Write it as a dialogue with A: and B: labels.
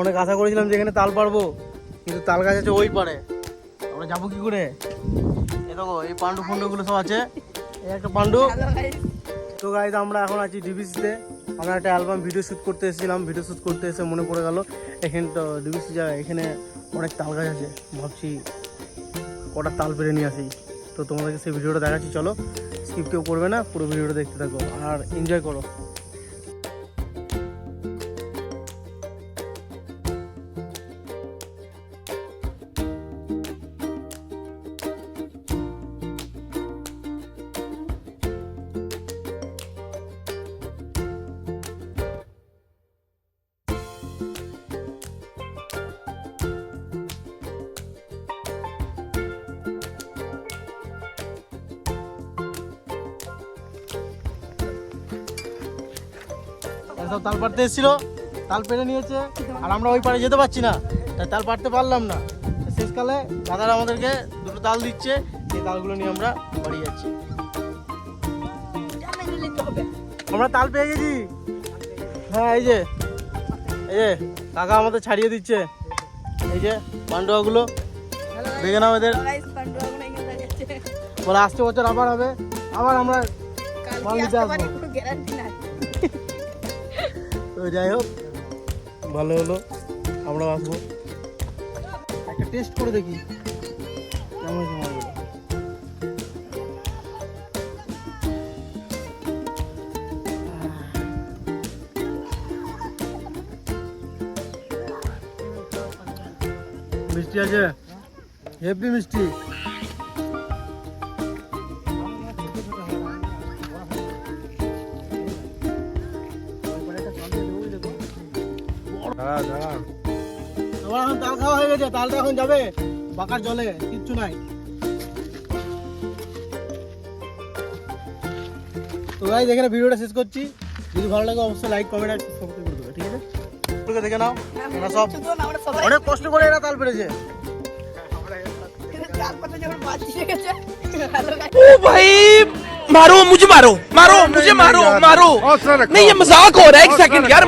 A: অনেক আশা করেছিলাম যে এখানে তাল পারবো, কিন্তু তাল গাছ আছে ওই পারে। আমরা যাবো কি করে? এই দেখো এই পান্ডু ফান্ডুগুলো সব আছে, এই একটা পান্ডু। তো গাইজ আমরা এখন আছি ডিবিসিতে। আমরা একটা অ্যালবাম ভিডিও শ্যুট করতে এসেছিলাম, ভিডিও শ্যুট করতে এসে মনে পড়ে গেল এখানে তো ডিবিসি জায়গা, এখানে অনেক তাল গাছ আছে। ভাবছি কটা তাল পেরে নিয়ে আসি। তো তোমাদেরকে সেই ভিডিওটা দেখাচ্ছি, চলো স্কিপ কেউ করবে না, পুরো ভিডিওটা দেখতে থাকো আর এনজয় করো। সব তাল পাড়তে এসেছিল, তাল পেরে নিয়েছে, আর আমরা ওই পাড়ে যেতে পারছি না, তাই তাল পাড়তে পারলাম না। শেষকালে দাদারা আমাদেরকে দুটো তাল দিচ্ছে, সেই তালগুলো নিয়ে আমরা বাড়ি যাচ্ছি। আমরা তাল পেয়ে গেছি। হ্যাঁ এই যে কাকা আমাদের ছাড়িয়ে দিচ্ছে, এই যে পান্ডুয়াগুলো দেখে নাও এদের। বলে আসছে বছর আবার হবে, আবার আমরা মাল নিতে আসবো। তো যাই হোক, ভালো হলো, আমরা আসবো। একটা টেস্ট করে দেখি কেমন হয়েছে মালগুলো। মিষ্টি আছে, হেভি মিষ্টি। এখন তাল খাওয়া হয়ে গেছে, তালটা এখন যাবে বাঁকার জলে, কিচ্ছু নাই। তো গাইস এখানে ভিডিওটা শেষ করছি। যদি ভালো লাগে অবশ্যই লাইক কমেন্ট আর সাবস্ক্রাইব করে দেবে, ঠিক আছে? তোকে দেখে নাও, এরা সব অনেক কষ্ট করে এরা তাল পেরেছে।
B: ओ भाई मारो मुझे, मारो मारो मुझे, मारो मारो नहीं, ये मजाक हो रहा है। एक सेकंड यार।